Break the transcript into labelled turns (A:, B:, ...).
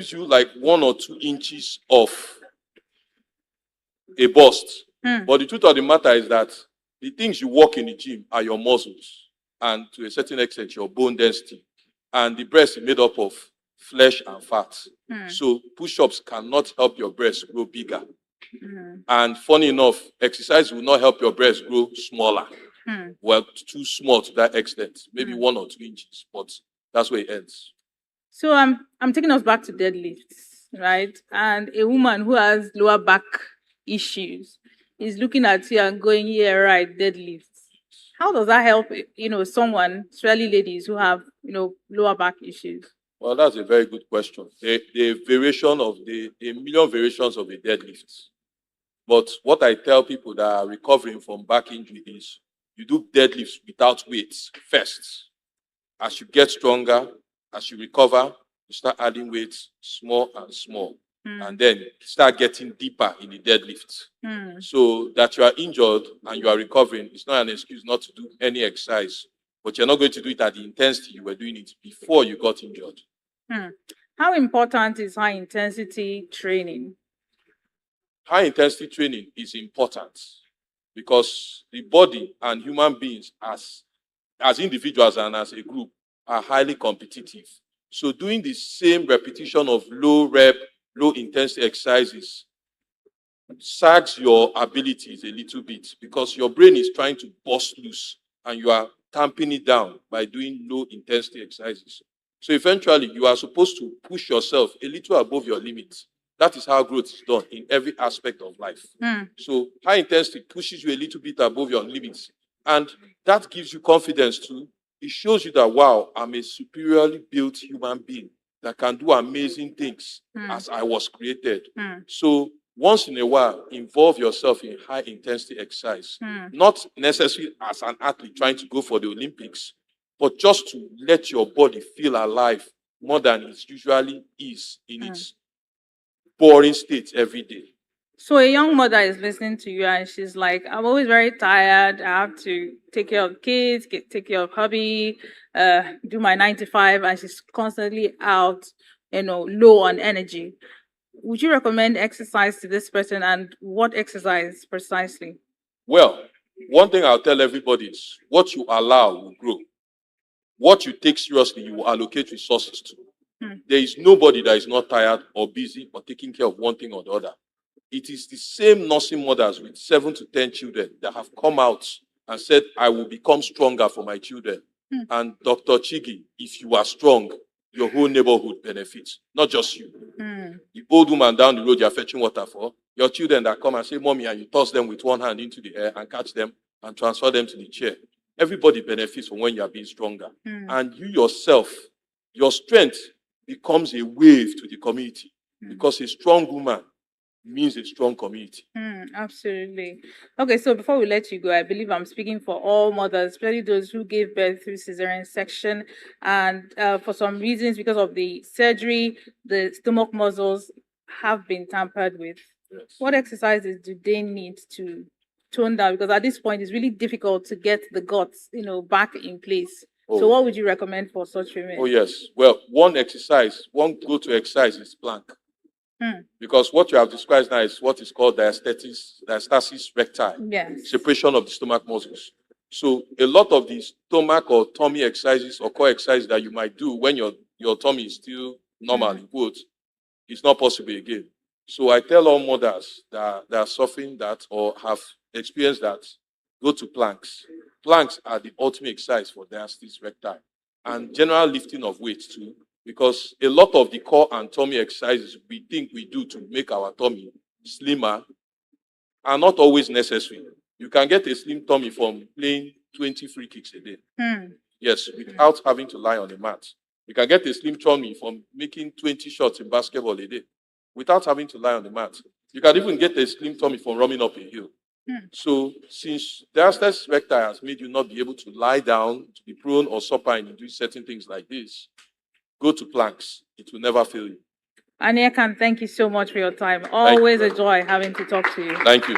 A: gives you like 1 or 2 inches of a bust. But the truth of the matter is that the things you work in the gym are your muscles and to a certain extent your bone density. And the breast is made up of flesh and fat. So push-ups cannot help your breast grow bigger. And funny enough, exercise will not help your breast grow smaller. Well, too small to that extent, maybe 1 or 2 inches, but that's where it ends.
B: So I'm taking us back to deadlifts, right? And a woman who has lower back issues is looking at you and going, yeah, right, deadlifts. How does that help, someone, especially ladies who have, lower back issues?
A: Well, that's a very good question. The variation of the million variations of a deadlift. But what I tell people that are recovering from back injury is you do deadlifts without weights first. As you get stronger, as you recover, you start adding weights small and small. And then start getting deeper in the deadlift. So that you are injured and you are recovering, it's not an excuse not to do any exercise. But you're not going to do it at the intensity you were doing it before you got injured.
B: How important is high intensity training?
A: High intensity training is important because the body and human beings as individuals and as a group are highly competitive. So doing the same repetition of low rep, low intensity exercises sags your abilities a little bit because your brain is trying to bust loose and you are tamping it down by doing low intensity exercises. So eventually you are supposed to push yourself a little above your limits. That is how growth is done in every aspect of life. So high intensity pushes you a little bit above your limits. And that gives you confidence too. It shows you that, wow, I'm a superiorly built human being that can do amazing things as I was created. So once in a while, involve yourself in high intensity exercise. Not necessarily as an athlete trying to go for the Olympics, but just to let your body feel alive more than it usually is in its boring state every day.
B: So a young mother is listening to you and she's like, I'm always very tired. I have to take care of kids, take care of hubby, do my 9 to 5, and she's constantly out, low on energy. Would you recommend exercise to this person, and what exercise precisely?
A: Well, one thing I'll tell everybody is what you allow will grow. What you take seriously, you will allocate resources to. There is nobody that is not tired or busy or taking care of one thing or the other. It is the same nursing mothers with 7 to 10 children that have come out and said, I will become stronger for my children. And Dr. Chiggy, if you are strong, your whole neighborhood benefits, not just you. The old woman down the road you're fetching water for, your children that come and say, Mommy, and you toss them with one hand into the air and catch them and transfer them to the chair. Everybody benefits from when you are being stronger. And you yourself, your strength becomes a wave to the community because a strong woman means a strong community.
B: Absolutely. Okay, so before we let you go, I believe I'm speaking for all mothers, especially those who gave birth through cesarean section, and for some reasons, because of the surgery, the stomach muscles have been tampered with.
A: Yes.
B: What exercises do they need to tone down? Because at this point, it's really difficult to get the guts, back in place. So what would you recommend for such women?
A: Oh, yes. Well, one go-to exercise is plank. Because what you have described now is what is called diastasis recti, separation of the stomach muscles. So a lot of the stomach or tummy exercises or core exercises that you might do when your tummy is still normal, in quotes, it's not possible again. So I tell all mothers that are suffering that or have experienced that, go to planks. Planks are the ultimate exercise for diastasis recti and general lifting of weights too. Because a lot of the core and tummy exercises we think we do to make our tummy slimmer are not always necessary. You can get a slim tummy from playing 20 free kicks a day. Yes, without having to lie on a mat. You can get a slim tummy from making 20 shots in basketball a day without having to lie on the mat. You can even get a slim tummy from running up a hill. So since diastasis recti has made you not be able to lie down, to be prone or supine and do certain things like this, go to planks. It will never fail you.
B: Aniakan, thank you so much for your time. Always a joy having to talk to you.
A: Thank you.